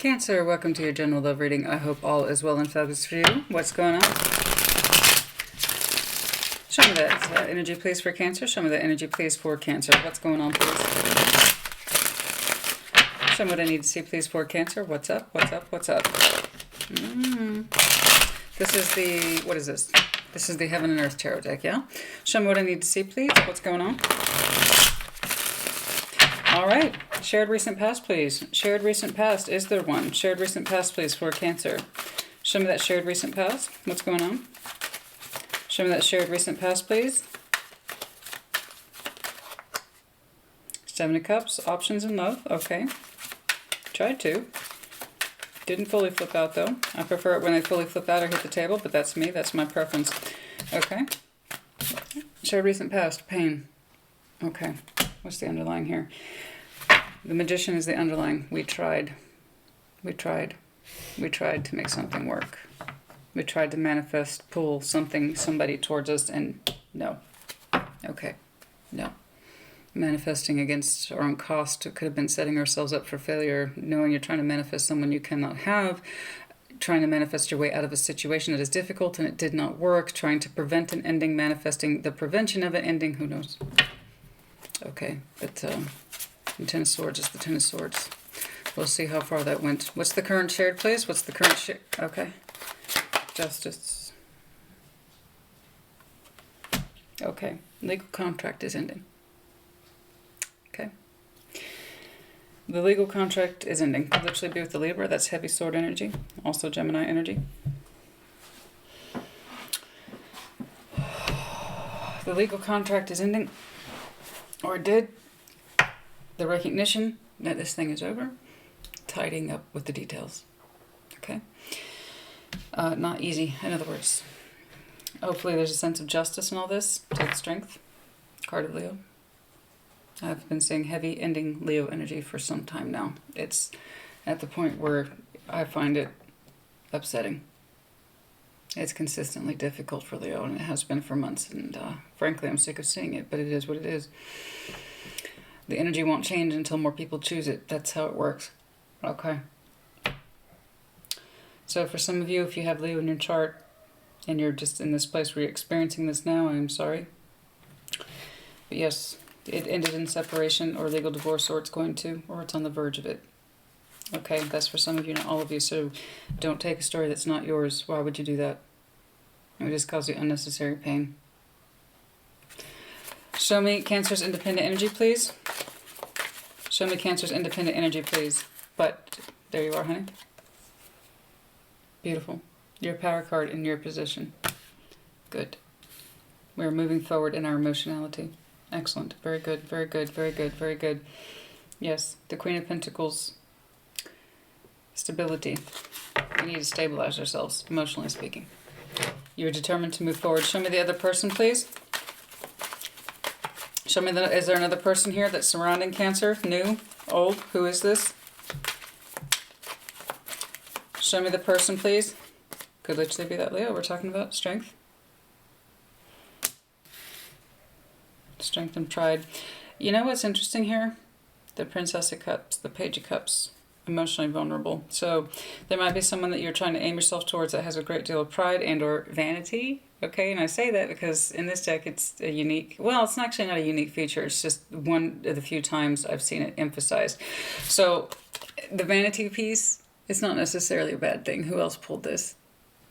Cancer, welcome to your general love reading. I hope all is well and fabulous for you. What's going on? Show me that energy, please, for Cancer. Show me that energy, please, for Cancer. What's going on, please? Show me what I need to see, please, for Cancer. What's up? What's up? What's up? This is the, what is this? This is the Heaven and Earth Tarot deck, yeah? Show me what I need to see, please. What's going on? All right. Shared recent past, please. Shared recent past. Is there one? Shared recent past, please, for Cancer. Show me that shared recent past. What's going on? Show me that shared recent past, please. Seven of Cups. Options in love. Okay. Tried to. Didn't fully flip out, though. I prefer it when they fully flip out or hit the table, but that's me. That's my preference. Okay. Shared recent past. Pain. Okay. What's the underlying here? The Magician is the underlying. We tried. We tried. We tried to make something work. We tried to manifest, pull something, somebody towards us, and no. Okay. No. Manifesting against our own cost. It could have been setting ourselves up for failure, knowing you're trying to manifest someone you cannot have, trying to manifest your way out of a situation that is difficult and it did not work, trying to prevent an ending, manifesting the prevention of an ending, who knows? Okay, but the Ten of Swords is the Ten of Swords. We'll see how far that went. What's the current shared, please? What's the current shared? Okay. Justice. Okay. Legal contract is ending. Okay. The legal contract is ending. Could literally be with the Libra. That's heavy sword energy. Also Gemini energy. The legal contract is ending. Or it did. The recognition that this thing is over. Tidying up with the details. Okay. Not easy, in other words. Hopefully there's a sense of justice in all this. Take strength. Card of Leo. I've been seeing heavy ending Leo energy for some time now. It's at the point where I find it upsetting. It's consistently difficult for Leo, and it has been for months. And frankly, I'm sick of seeing it, but it is what it is. The energy won't change until more people choose it. That's how it works. Okay. So for some of you, if you have Leo in your chart, and you're just in this place where you're experiencing this now, I'm sorry. But yes, it ended in separation or legal divorce, or it's going to, or it's on the verge of it. Okay, that's for some of you, not all of you. So don't take a story that's not yours. Why would you do that? It would just cause you unnecessary pain. Show me Cancer's independent energy, please. Show me Cancer's independent energy, please. But there you are, honey. Beautiful. Your power card in your position. Good. We're moving forward in our emotionality. Excellent. Very good. Very good. Very good. Very good. Yes. The Queen of Pentacles. Stability. We need to stabilize ourselves, emotionally speaking. You're determined to move forward. Show me the other person, please. Show me, is there another person here that's surrounding Cancer? New? Old? Who is this? Show me the person, please. Could literally be that Leo we're talking about. Strength. Strength and pride. You know what's interesting here? The Princess of Cups, the Page of Cups. Emotionally vulnerable. So there might be someone that you're trying to aim yourself towards that has a great deal of pride and or vanity. Okay, and I say that because in this deck it's a unique, well, it's actually not a unique feature. It's just one of the few times I've seen it emphasized. So the vanity piece, it's not necessarily a bad thing. Who else pulled this?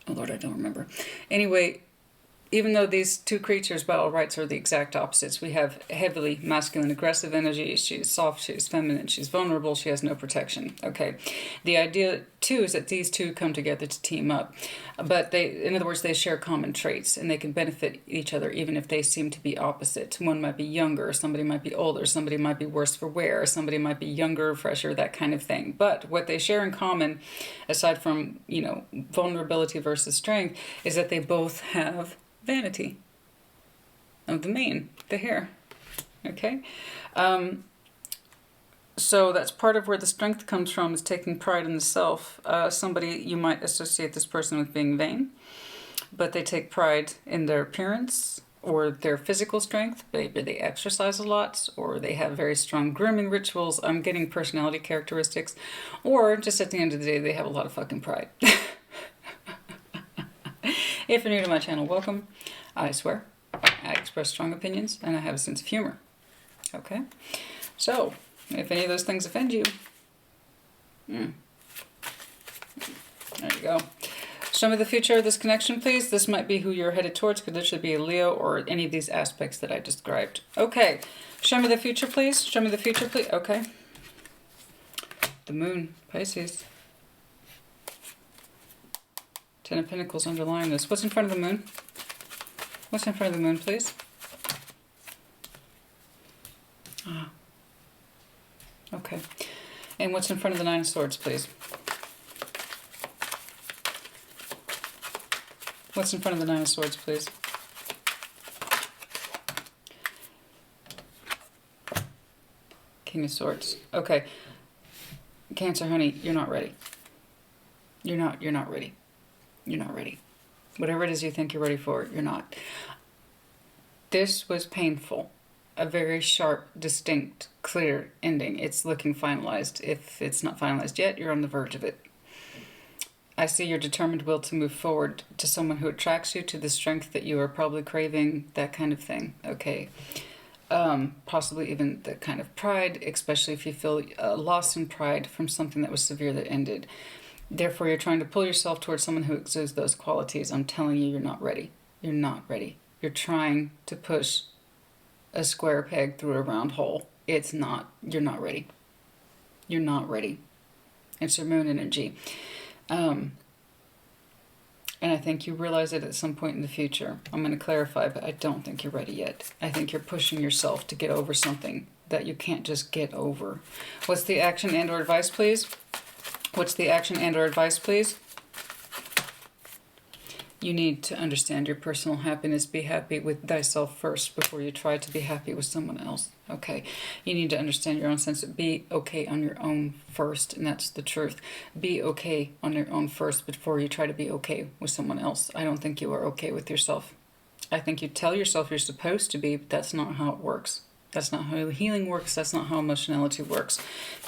Oh Lord, I don't remember. Anyway, even though these two creatures by all rights are the exact opposites, we have heavily masculine aggressive energy. She's soft, she's feminine, she's vulnerable, she has no protection. Okay. The idea too is that these two come together to team up. But they, in other words, they share common traits and they can benefit each other even if they seem to be opposite. One might be younger, somebody might be older, somebody might be worse for wear, somebody might be younger, fresher, that kind of thing. But what they share in common, aside from, you know, vulnerability versus strength, is that they both have vanity of the mane, the hair. Okay, so that's part of where the strength comes from, is taking pride in the self. Somebody, you might associate this person with being vain, but they take pride in their appearance, or their physical strength. Maybe they exercise a lot, or they have very strong grooming rituals. I'm getting personality characteristics. Or just at the end of the day, they have a lot of fucking pride. If you're new to my channel, welcome. I swear, I express strong opinions, and I have a sense of humor. Okay? So, if any of those things offend you, there you go. Show me the future of this connection, please. This might be who you're headed towards. Could literally be a Leo or any of these aspects that I described. Okay. Show me the future, please. Show me the future, please. Okay. The moon, Pisces. Ten of Pentacles underlying this. What's in front of the moon? What's in front of the moon, please? Ah. Okay. And what's in front of the Nine of Swords, please? What's in front of the Nine of Swords, please? King of Swords. Okay. Cancer, honey, you're not ready. You're not ready. You're not ready. Whatever it is you think you're ready for, you're not. This was painful. A very sharp, distinct, clear ending. It's looking finalized. If it's not finalized yet, you're on the verge of it. I see your determined will to move forward, to someone who attracts you, to the strength that you are probably craving, that kind of thing. Okay. Possibly even the kind of pride, especially if you feel loss in pride from something that was severe that ended. Therefore, you're trying to pull yourself towards someone who exudes those qualities. I'm telling you, you're not ready. You're not ready. You're trying to push a square peg through a round hole. It's not. You're not ready. You're not ready. It's your moon energy. And I think you realize it at some point in the future. I'm going to clarify, but I don't think you're ready yet. I think you're pushing yourself to get over something that you can't just get over. What's the action and or advice, please? What's the action and or advice, please? You need to understand your personal happiness. Be happy with thyself first before you try to be happy with someone else. Okay? You need to understand your own sense of be okay on your own first, and that's the truth. Be okay on your own first before you try to be okay with someone else. I don't think you are okay with yourself. I think you tell yourself you're supposed to be, but that's not how it works. That's not how healing works. That's not how emotionality works.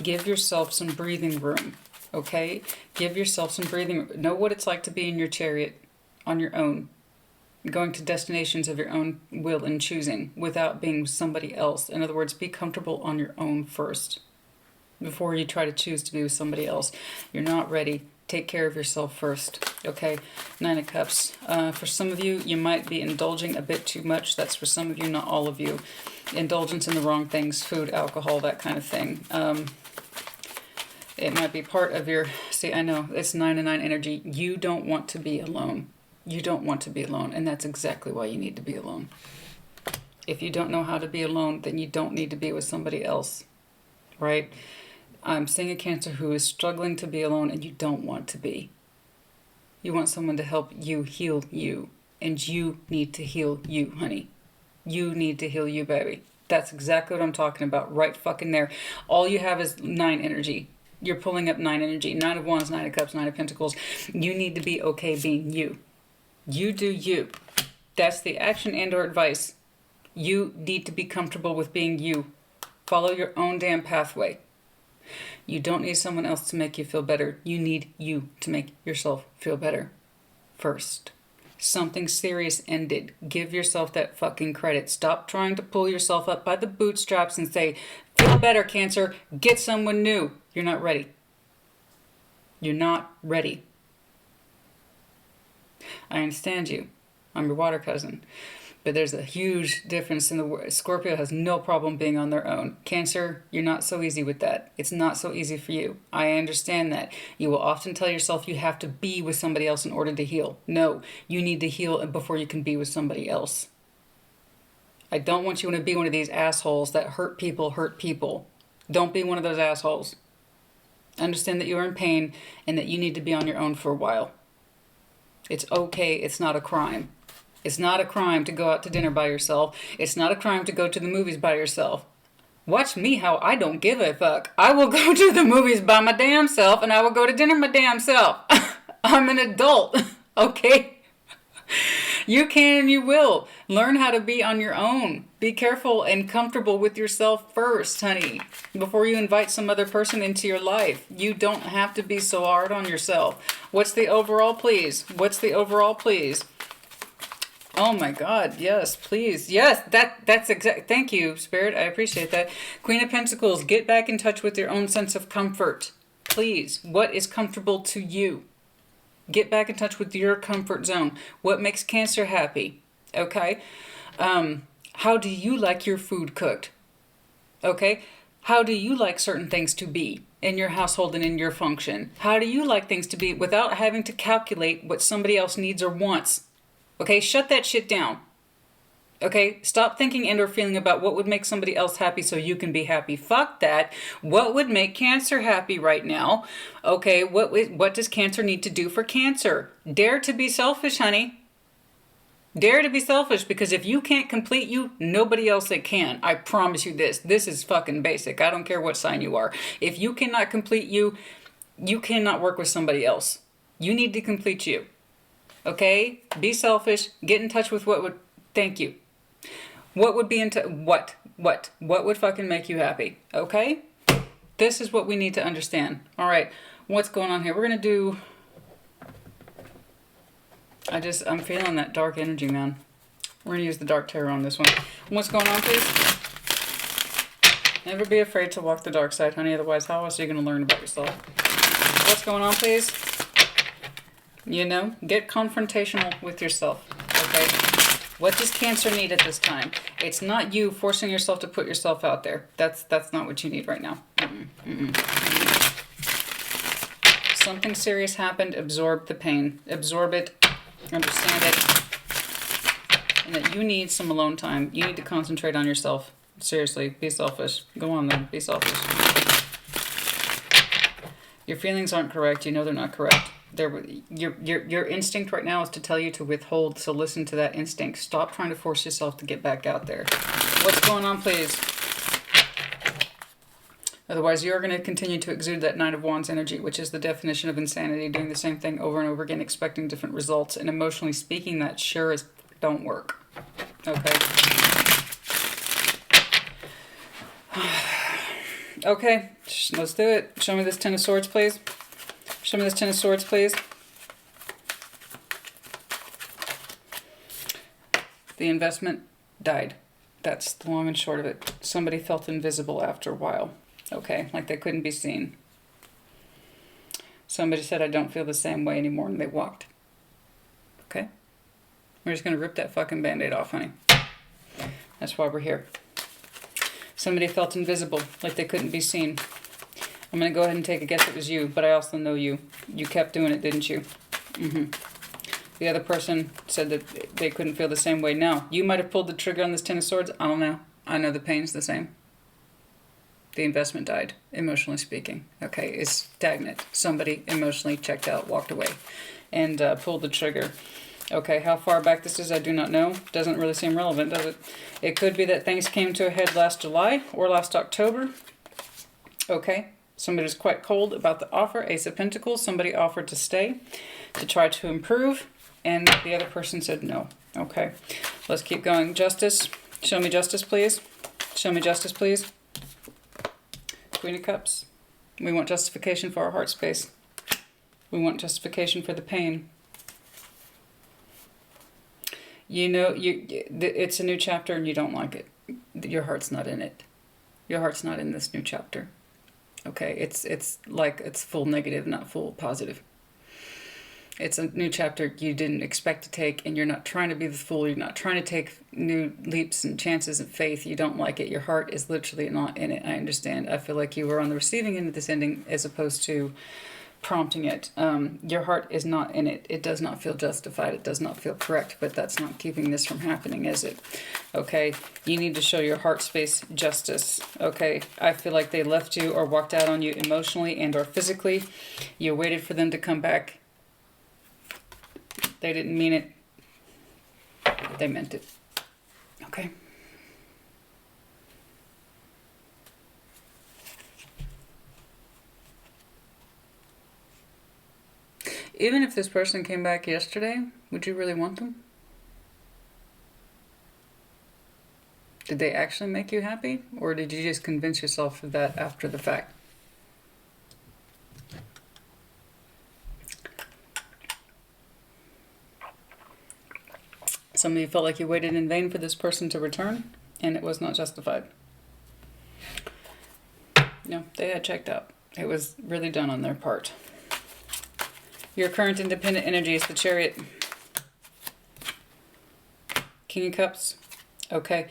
Give yourself some breathing room. Okay? Give yourself some breathing room. Know what it's like to be in your chariot on your own, going to destinations of your own will and choosing without being with somebody else. In other words, be comfortable on your own first before you try to choose to be with somebody else. You're not ready. Take care of yourself first. Okay? Nine of Cups. For some of you, you might be indulging a bit too much. That's for some of you, not all of you. Indulgence in the wrong things, food, alcohol, that kind of thing. It might be part of your... See, I know, it's 9 and 9 energy. You don't want to be alone. You don't want to be alone, and that's exactly why you need to be alone. If you don't know how to be alone, then you don't need to be with somebody else, right? I'm seeing a Cancer who is struggling to be alone, and you don't want to be. You want someone to help you heal you, and you need to heal you, honey. You need to heal you, baby. That's exactly what I'm talking about, right fucking there. All you have is 9 energy. You're pulling up 9 energy. 9 of Wands, 9 of Cups, 9 of Pentacles. You need to be okay being you. You do you. That's the action and or advice. You need to be comfortable with being you. Follow your own damn pathway. You don't need someone else to make you feel better. You need you to make yourself feel better first. Something serious ended. Give yourself that fucking credit. Stop trying to pull yourself up by the bootstraps and say, feel better, Cancer. Get someone new. You're not ready. You're not ready. I understand you. I'm your water cousin. But there's a huge difference in the word. Scorpio has no problem being on their own. Cancer, you're not so easy with that. It's not so easy for you. I understand that. You will often tell yourself you have to be with somebody else in order to heal. No, you need to heal before you can be with somebody else. I don't want you to be one of these assholes that hurt people hurt people. Don't be one of those assholes. Understand that you are in pain and that you need to be on your own for a while. It's okay. It's not a crime. It's not a crime to go out to dinner by yourself. It's not a crime to go to the movies by yourself. Watch me how I don't give a fuck. I will go to the movies by my damn self and I will go to dinner my damn self. I'm an adult, okay? You can and you will. Learn how to be on your own. Be careful and comfortable with yourself first, honey, before you invite some other person into your life. You don't have to be so hard on yourself. What's the overall, please? What's the overall, please? Oh my God, yes, please. Yes, that's exact. Thank you, Spirit. I appreciate that. Queen of Pentacles, get back in touch with your own sense of comfort. Please, what is comfortable to you? Get back in touch with your comfort zone. What makes Cancer happy? Okay? How do you like your food cooked? Okay? How do you like certain things to be in your household and in your function? How do you like things to be without having to calculate what somebody else needs or wants? Okay, shut that shit down. Okay, stop thinking and or feeling about what would make somebody else happy so you can be happy. Fuck that. What would make Cancer happy right now? Okay, what does Cancer need to do for Cancer? Dare to be selfish, honey. Dare to be selfish, because if you can't complete you, nobody else that can. I promise you this. This is fucking basic. I don't care what sign you are. If you cannot complete you, you cannot work with somebody else. You need to complete you. Okay? Be selfish. Get in touch with what would... Thank you. What would be into... What would fucking make you happy? Okay? This is what we need to understand. All right. What's going on here? We're going to do... I'm feeling that dark energy, man. We're going to use the dark tarot on this one. What's going on, please? Never be afraid to walk the dark side, honey. Otherwise, how else are you going to learn about yourself? What's going on, please? You know, get confrontational with yourself, okay? What does Cancer need at this time? It's not you forcing yourself to put yourself out there. That's not what you need right now. Something serious happened. Absorb the pain. Absorb it. Understand it. And that you need some alone time. You need to concentrate on yourself. Seriously, be selfish. Go on then, be selfish. Your feelings aren't correct. You know they're not correct. Your instinct right now is to tell you to withhold, so listen to that instinct. Stop trying to force yourself to get back out there. What's going on, please? Otherwise, you're going to continue to exude that Knight of Wands energy, which is the definition of insanity, doing the same thing over and over again, expecting different results. And emotionally speaking, that sure as don't work. Okay. Okay, let's do it. Show me this Ten of Swords, please. Show me this Ten of Swords, please. The investment died. That's the long and short of it. Somebody felt invisible after a while. Okay, like they couldn't be seen. Somebody said, I don't feel the same way anymore, and they walked. Okay? We're just going to rip that fucking Band-Aid off, honey. That's why we're here. Somebody felt invisible, like they couldn't be seen. I'm going to go ahead and take a guess it was you, but I also know you. You kept doing it, didn't you? The other person said that they couldn't feel the same way. Now, you might have pulled the trigger on this Ten of Swords. I don't know. I know the pain's the same. The investment died, emotionally speaking. Okay, it's stagnant. Somebody emotionally checked out, walked away, and pulled the trigger. Okay, how far back this is, I do not know. Doesn't really seem relevant, does it? It could be that things came to a head last July or last October. Okay, somebody's quite cold about the offer. Ace of Pentacles, somebody offered to stay, to try to improve, and the other person said no. Okay, let's keep going. Justice, show me justice, please. Show me justice, please. Queen of Cups. We want justification for our heart space. We want justification for the pain. You know, it's a new chapter and you don't like it. Your heart's not in it. Your heart's not in this new chapter. Okay, it's like it's full negative, not full positive. It's a new chapter you didn't expect to take, and you're not trying to be the fool. You're not trying to take new leaps and chances of faith. You don't like it. Your heart is literally not in it. I understand. I feel like you were on the receiving end of this ending as opposed to prompting it. Your heart is not in it. It does not feel justified. It does not feel correct, but that's not keeping this from happening, is it? Okay, you need to show your heart space justice. Okay, I feel like they left you or walked out on you emotionally and or physically. You waited for them to come back. They didn't mean it. They meant it. Okay. Even if this person came back yesterday, would you really want them? Did they actually make you happy? Or did you just convince yourself of that after the fact? Some of you felt like you waited in vain for this person to return, and it was not justified. No, they had checked out. It was really done on their part. Your current independent energy is the Chariot. King of Cups. Okay.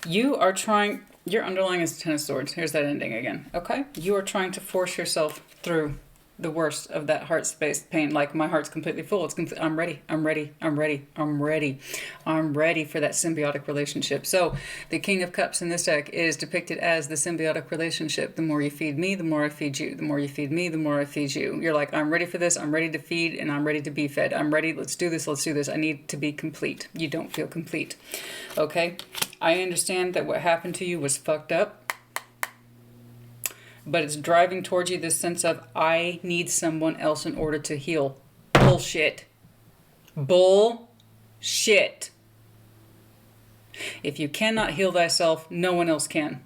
You are trying... Your underlying is Ten of Swords. Here's that ending again. Okay? You are trying to force yourself through the worst of that heart space pain. Like, my heart's completely full. I'm ready. I'm ready. I'm ready. I'm ready. I'm ready for that symbiotic relationship. So the King of Cups in this deck is depicted as the symbiotic relationship. The more you feed me, the more I feed you. The more you feed me, the more I feed you. You're like, I'm ready for this. I'm ready to feed, and I'm ready to be fed. I'm ready. Let's do this. Let's do this. I need to be complete. You don't feel complete. Okay? I understand that what happened to you was fucked up. But it's driving towards you this sense of, I need someone else in order to heal. Bullshit. Bullshit. If you cannot heal thyself, no one else can.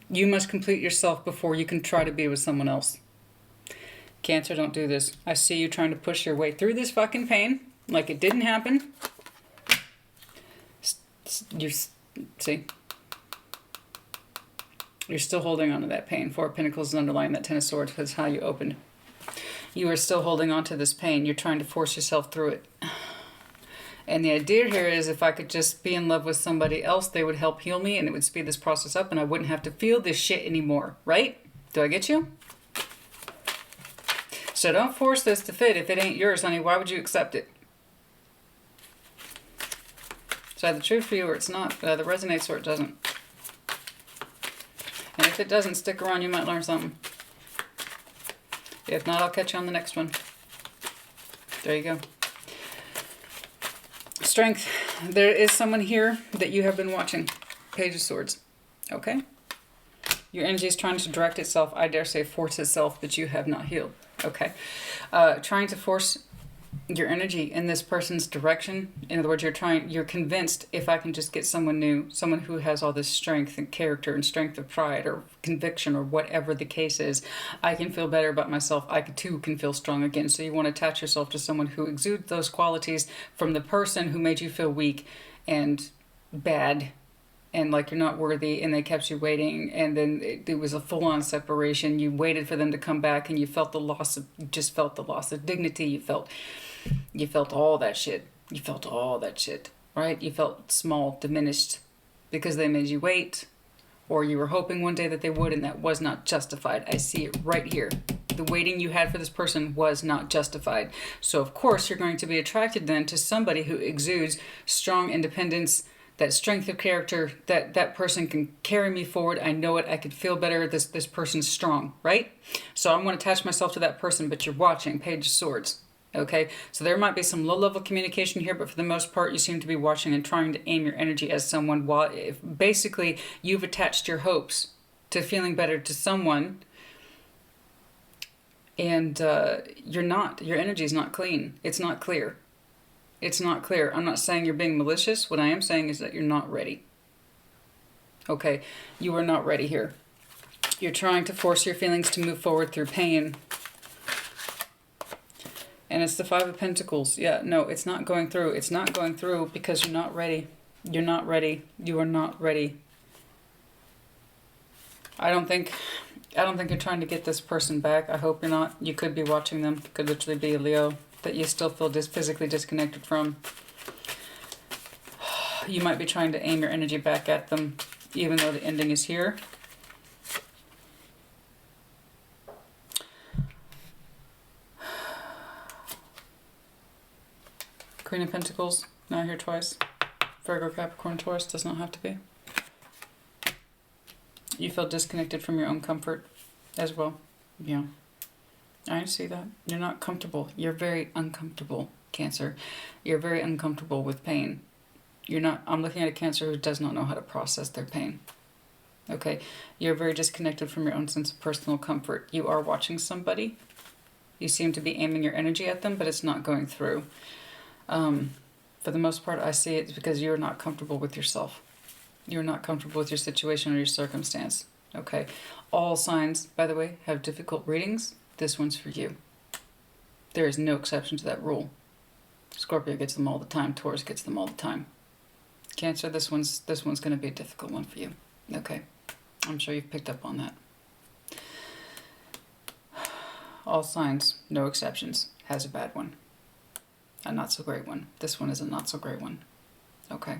You must complete yourself before you can try to be with someone else. Cancer, don't do this. I see you trying to push your way through this fucking pain like it didn't happen. See? You're still holding on to that pain. Four of Pentacles is underlying that Ten of Swords because how you opened. You are still holding on to this pain. You're trying to force yourself through it. And the idea here is, if I could just be in love with somebody else, they would help heal me and it would speed this process up and I wouldn't have to feel this shit anymore. Right? Do I get you? So don't force this to fit. If it ain't yours, honey, why would you accept it? It's either true for you or it's not. It either resonates or it doesn't. And if it doesn't, stick around, you might learn something. If not, I'll catch you on the next one. There you go. Strength. There is someone here that you have been watching. Page of Swords. Okay? Your energy is trying to direct itself, I dare say force itself, but you have not healed. Okay? Trying to force your energy in this person's direction. In other words, you're convinced, if I can just get someone new, someone who has all this strength and character and strength of pride or conviction or whatever the case is, I can feel better about myself. I too can feel strong again. So you want to attach yourself to someone who exudes those qualities from the person who made you feel weak and bad and like you're not worthy, and they kept you waiting, and then it was a full-on separation. You waited for them to come back, and you felt the loss of, just felt the loss of dignity. You felt all that shit. You felt all that shit, right? You felt small, diminished, because they made you wait, or you were hoping one day that they would, and that was not justified. I see it right here. The waiting you had for this person was not justified. So of course you're going to be attracted then to somebody who exudes strong independence, that strength of character, that person can carry me forward. I know it. I could feel better. This person's strong, right? So I'm going to attach myself to that person, but you're watching. Page of Swords. Okay? So there might be some low-level communication here, but for the most part, you seem to be watching and trying to aim your energy as someone while basically you've attached your hopes to feeling better to someone, and you're not. Your energy is not clean. It's not clear. It's not clear. I'm not saying you're being malicious. What I am saying is that you're not ready. Okay? You are not ready here. You're trying to force your feelings to move forward through pain. And it's the Five of Pentacles. Yeah, no, it's not going through. It's not going through because you're not ready. You're not ready. You are not ready. I don't think you're trying to get this person back. I hope you're not. You could be watching them. Could literally be a Leo that you still feel physically disconnected from. You might be trying to aim your energy back at them, even though the ending is here. Queen of Pentacles, now here twice. Virgo, Capricorn, Taurus, does not have to be. You feel disconnected from your own comfort as well. Yeah. I see that. You're not comfortable. You're very uncomfortable, Cancer. You're very uncomfortable with pain. You're not, I'm looking at a Cancer who does not know how to process their pain. Okay? You're very disconnected from your own sense of personal comfort. You are watching somebody. You seem to be aiming your energy at them, but it's not going through. For the most part, I see it's because you're not comfortable with yourself. You're not comfortable with your situation or your circumstance. Okay. All signs, by the way, have difficult readings. This one's for you. There is no exception to that rule. Scorpio gets them all the time. Taurus gets them all the time. Cancer, this one's going to be a difficult one for you. Okay. I'm sure you've picked up on that. All signs, no exceptions, has a bad one. A not so great one. This one is a not so great one. Okay.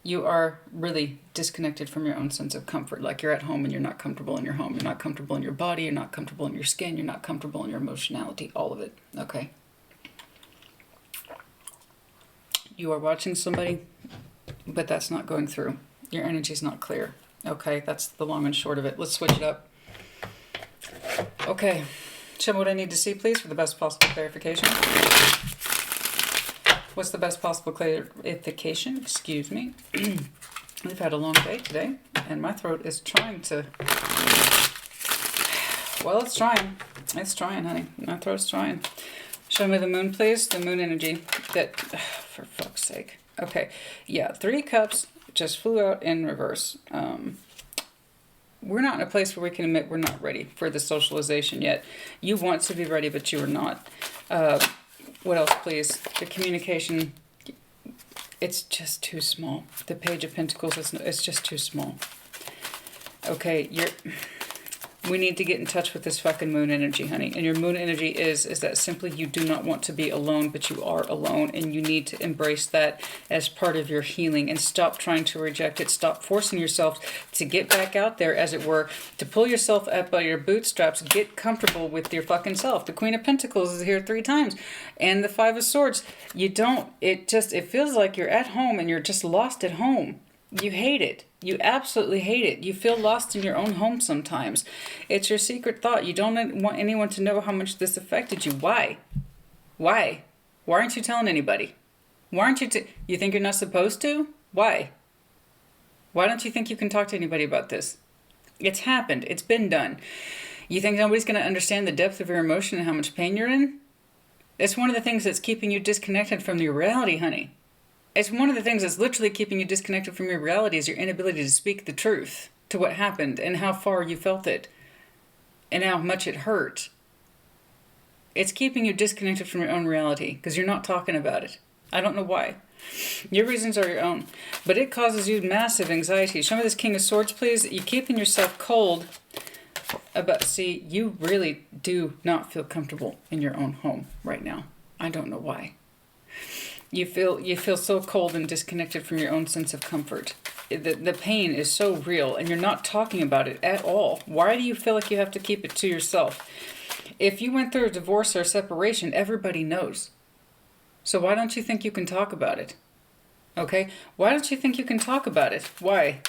You are really disconnected from your own sense of comfort. Like you're at home and you're not comfortable in your home. You're not comfortable in your body. You're not comfortable in your skin. You're not comfortable in your emotionality. All of it. Okay. You are watching somebody, but that's not going through. Your energy's not clear. Okay, that's the long and short of it. Let's switch it up. Okay. Show me what I need to see, please, for the best possible clarification. What's the best possible clarification? Excuse me. We've had a long day today, and my throat is trying to... Well, it's trying. It's trying, honey. My throat's trying. Show me the moon, please. The moon energy. That... for fuck's sake. Okay. Yeah, 3 cups just flew out in reverse. We're not in a place where we can admit we're not ready for the socialization yet. You want to be ready, but you are not. What else, please? The communication, it's just too small. The Page of Pentacles, it's just too small. Okay, we need to get in touch with this fucking moon energy, honey. And your moon energy is that simply you do not want to be alone, but you are alone. And you need to embrace that as part of your healing and stop trying to reject it. Stop forcing yourself to get back out there, as it were, to pull yourself up by your bootstraps. Get comfortable with your fucking self. The Queen of Pentacles is here 3 times. And the 5 of Swords. You don't, it feels like you're at home and you're just lost at home. You hate it. You absolutely hate it. You feel lost in your own home sometimes. It's your secret thought. You don't want anyone to know how much this affected you. Why? Why? Why aren't you telling anybody? Why aren't you... You think you're not supposed to? Why? Why don't you think you can talk to anybody about this? It's happened. It's been done. You think nobody's going to understand the depth of your emotion and how much pain you're in? It's one of the things that's keeping you disconnected from your reality, honey. It's one of the things that's literally keeping you disconnected from your reality is your inability to speak the truth to what happened and how far you felt it and how much it hurt. It's keeping you disconnected from your own reality because you're not talking about it. I don't know why. Your reasons are your own, but it causes you massive anxiety. Show me this King of Swords, please. You're keeping yourself cold about, see, you really do not feel comfortable in your own home right now. I don't know why. You feel so cold and disconnected from your own sense of comfort. The pain is so real, and you're not talking about it at all. Why do you feel like you have to keep it to yourself? If you went through a divorce or a separation, everybody knows. So why don't you think you can talk about it? Okay? Why don't you think you can talk about it? Why?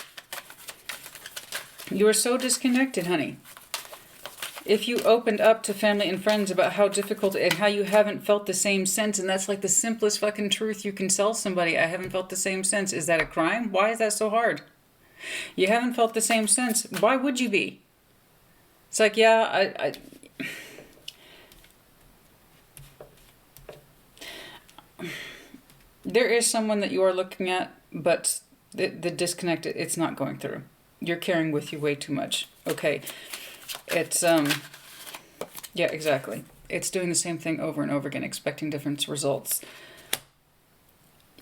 You are so disconnected, honey. If you opened up to family and friends about how difficult and how you haven't felt the same sense, and that's like the simplest fucking truth you can tell somebody, I haven't felt the same sense. Is that a crime? Why is that so hard? You haven't felt the same sense. Why would you be? It's like, yeah, there is someone that you are looking at, but the disconnect, it's not going through. You're carrying with you way too much. Okay. It's, yeah, exactly. It's doing the same thing over and over again, expecting different results.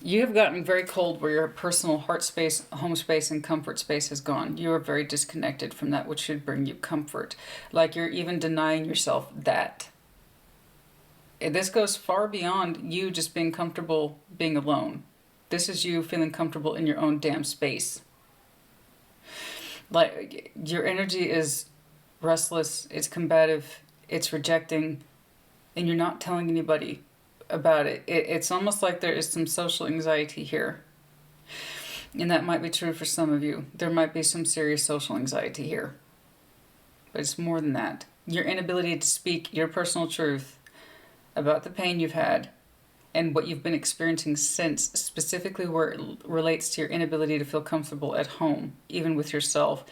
You have gotten very cold where your personal heart space, home space, and comfort space has gone. You are very disconnected from that which should bring you comfort. Like you're even denying yourself that. And this goes far beyond you just being comfortable being alone. This is you feeling comfortable in your own damn space. Like, your energy is restless, it's combative, it's rejecting, and you're not telling anybody about it. It's almost like there is some social anxiety here. And that might be true for some of you. There might be some serious social anxiety here. But it's more than that. Your inability to speak your personal truth about the pain you've had and what you've been experiencing since, specifically where it relates to your inability to feel comfortable at home, even with yourself.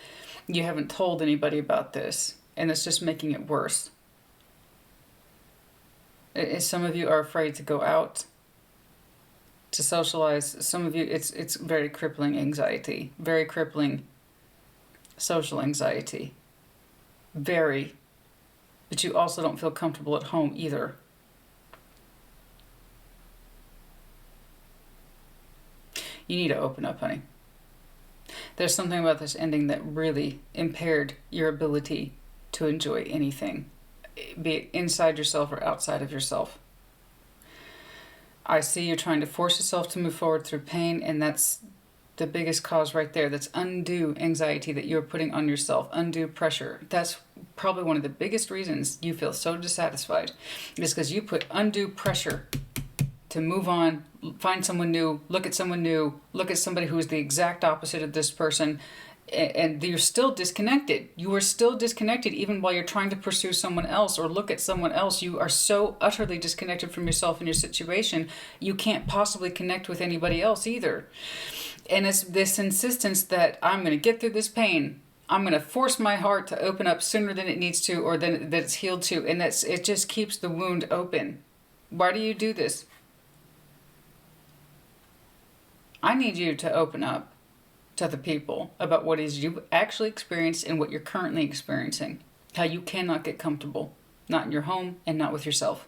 You haven't told anybody about this, and it's just making it worse. Some of you are afraid to go out. to socialize. Some of you, it's very crippling anxiety, very crippling social anxiety. Very. But you also don't feel comfortable at home either. You need to open up, honey. There's something about this ending that really impaired your ability to enjoy anything, be it inside yourself or outside of yourself. I see you're trying to force yourself to move forward through pain, and that's the biggest cause right there. That's undue anxiety that you're putting on yourself, undue pressure. That's probably one of the biggest reasons you feel so dissatisfied, is because you put undue pressure to move on, find someone new, look at someone new, look at somebody who is the exact opposite of this person, and you're still disconnected. You are still disconnected even while you're trying to pursue someone else or look at someone else. You are so utterly disconnected from yourself and your situation, you can't possibly connect with anybody else either. And it's this insistence that I'm going to get through this pain. I'm going to force my heart to open up sooner than it needs to, or than that it's healed to, and it just keeps the wound open. Why do you do this? I need you to open up to the people about what is you've actually experienced and what you're currently experiencing. How you cannot get comfortable. Not in your home and not with yourself.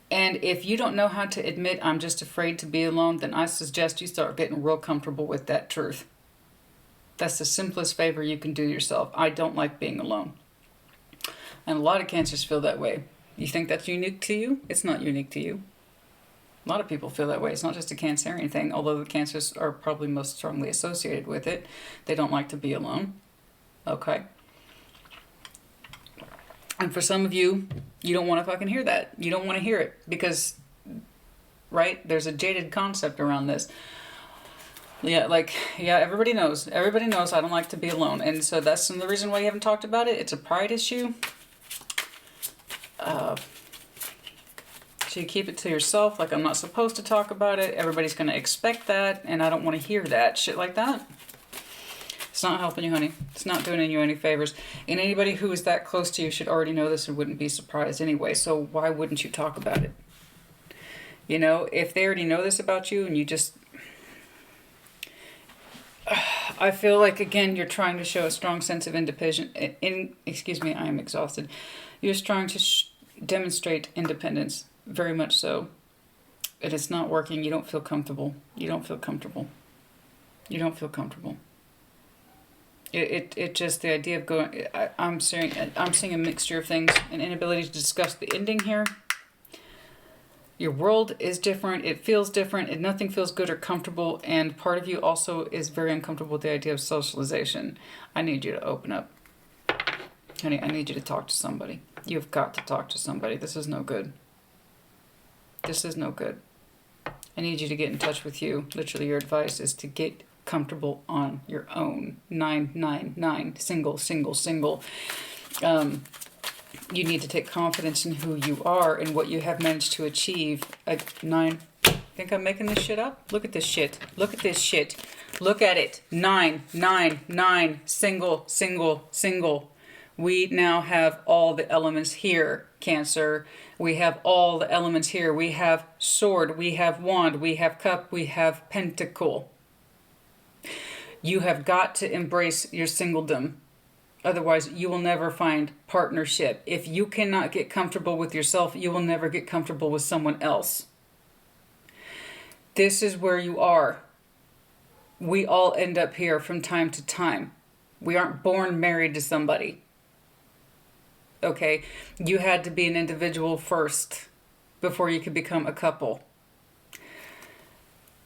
And if you don't know how to admit I'm just afraid to be alone, then I suggest you start getting real comfortable with that truth. That's the simplest favor you can do yourself. I don't like being alone. And a lot of Cancers feel that way. You think that's unique to you? It's not unique to you. A lot of people feel that way. It's not just a Cancerian thing, although the Cancers are probably most strongly associated with it. They don't like to be alone. Okay. And for some of you, you don't want to fucking hear that. You don't want to hear it because, right, there's a jaded concept around this. Yeah, everybody knows. Everybody knows I don't like to be alone. And so that's the reason why you haven't talked about it. It's a pride issue. So you keep it to yourself, like I'm not supposed to talk about it. Everybody's going to expect that, and I don't want to hear that. Shit like that. It's not helping you, honey. It's not doing you any favors. And anybody who is that close to you should already know this and wouldn't be surprised anyway. So why wouldn't you talk about it? You know, if they already know this about you and you just... I feel like, again, you're trying to show a strong sense of independence. Excuse me, I am exhausted. You're trying to demonstrate independence. Very much so. And it's not working. You don't feel comfortable. You don't feel comfortable. You don't feel comfortable. It just, the idea of going, I'm seeing a mixture of things, an inability to discuss the ending here. Your world is different. It feels different. And nothing feels good or comfortable. And part of you also is very uncomfortable with the idea of socialization. I need you to open up. Honey, I need you to talk to somebody. You've got to talk to somebody. This is no good. This is no good. I need you to get in touch with you. Literally, your advice is to get comfortable on your own. 999, single. You need to take confidence in who you are and what you have managed to achieve. 9. Think I'm making this shit up? Look at this shit. Look at this shit. Look at it. 999, single. We now have all the elements here, Cancer. We have all the elements here. We have sword, we have wand, we have cup, we have pentacle. You have got to embrace your singledom. Otherwise, you will never find partnership. If you cannot get comfortable with yourself, you will never get comfortable with someone else. This is where you are. We all end up here from time to time. We aren't born married to somebody. Okay, you had to be an individual first before you could become a couple.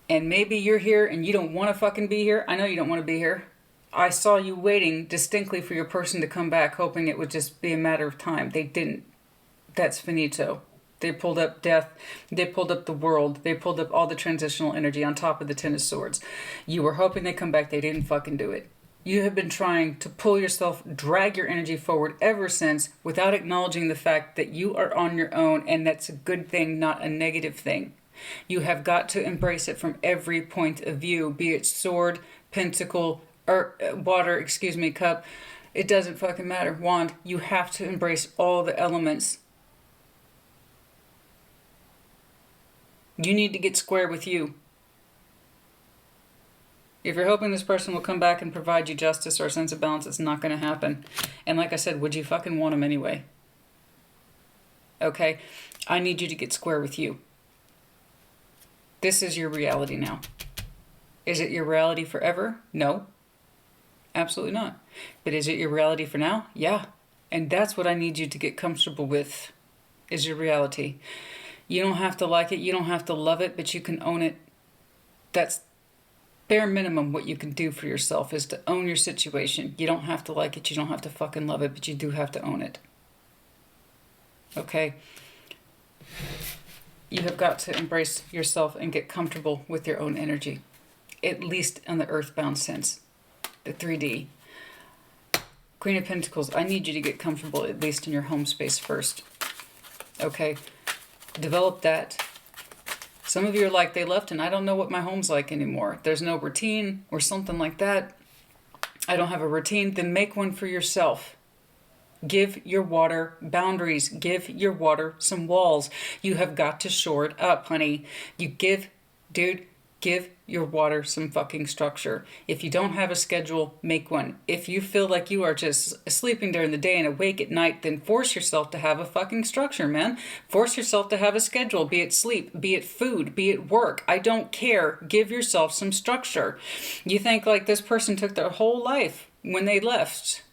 And maybe you're here and you don't want to fucking be here. I know you don't want to be here. I saw you waiting distinctly for your person to come back, hoping it would just be a matter of time. They didn't. That's finito. They pulled up death. They pulled up the world. They pulled up all the transitional energy on top of the Ten of Swords. You were hoping they'd come back. They didn't fucking do it. You have been trying to pull yourself, drag your energy forward ever since without acknowledging the fact that you are on your own, and that's a good thing, not a negative thing. You have got to embrace it from every point of view, be it sword, pentacle, or water, cup. It doesn't fucking matter. Wand. You have to embrace all the elements. You need to get square with you. If you're hoping this person will come back and provide you justice or a sense of balance, it's not going to happen. And like I said, would you fucking want them anyway? Okay? I need you to get square with you. This is your reality now. Is it your reality forever? No. Absolutely not. But is it your reality for now? Yeah. And that's what I need you to get comfortable with, is your reality. You don't have to like it. You don't have to love it, but you can own it. That's bare minimum what you can do for yourself, is to own your situation. You don't have to like it. You don't have to fucking love it, but you do have to own it. Okay? You have got to embrace yourself and get comfortable with your own energy. At least in the earthbound sense. The 3D. Queen of Pentacles, I need you to get comfortable at least in your home space first. Okay? Develop that. Some of you are like, they left and I don't know what my home's like anymore. There's no routine or something like that. I don't have a routine. Then make one for yourself. Give your water boundaries. Give your water some walls. You have got to shore it up, honey. Give your water some fucking structure. If you don't have a schedule, make one. If you feel like you are just sleeping during the day and awake at night, then force yourself to have a fucking structure, man. Force yourself to have a schedule, be it sleep, be it food, be it work. I don't care. Give yourself some structure. You think like this person took their whole life when they left.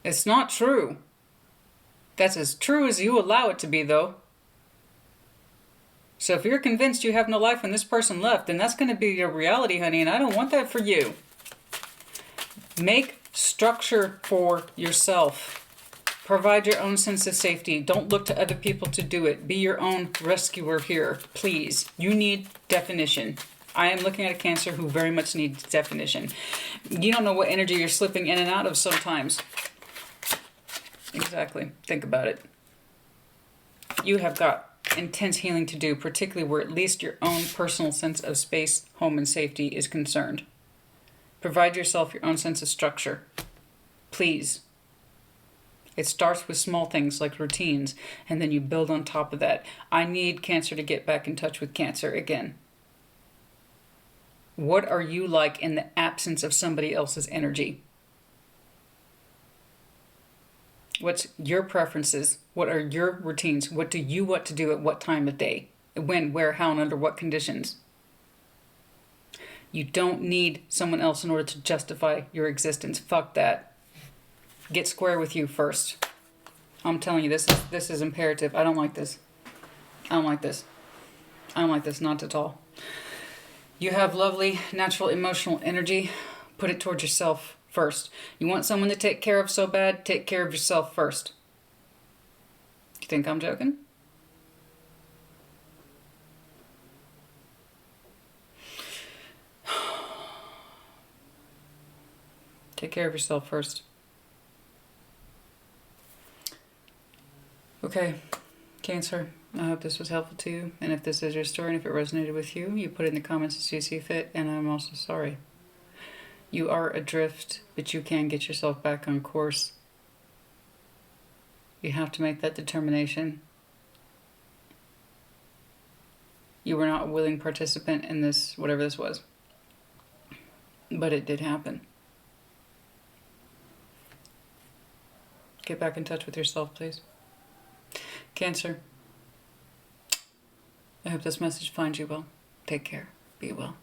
It's not true. That's as true as you allow it to be, though. So if you're convinced you have no life when this person left, then that's going to be your reality, honey, and I don't want that for you. Make structure for yourself. Provide your own sense of safety. Don't look to other people to do it. Be your own rescuer here, please. You need definition. I am looking at a Cancer who very much needs definition. You don't know what energy you're slipping in and out of sometimes. Exactly. Think about it. You have got intense healing to do, particularly where at least your own personal sense of space, home, and safety is concerned. Provide yourself your own sense of structure. Please. It starts with small things like routines, and then you build on top of that. I need Cancer to get back in touch with Cancer again. What are you like in the absence of somebody else's energy? What's your preferences? What are your routines? What do you want to do at what time of day? When, where, how, and under what conditions? You don't need someone else in order to justify your existence. Fuck that. Get square with you first. I'm telling you, this is imperative. I don't like this. I don't like this. I don't like this, not at all. You have lovely, natural, emotional energy. Put it towards yourself first. You want someone to take care of so bad, take care of yourself first. You think I'm joking? Take care of yourself first. Okay, Cancer, I hope this was helpful to you. And if this is your story and if it resonated with you, you put it in the comments as you see fit. And I'm also sorry. You are adrift, but you can get yourself back on course. You have to make that determination. You were not a willing participant in this, whatever this was. But it did happen. Get back in touch with yourself, please. Cancer, I hope this message finds you well. Take care. Be well.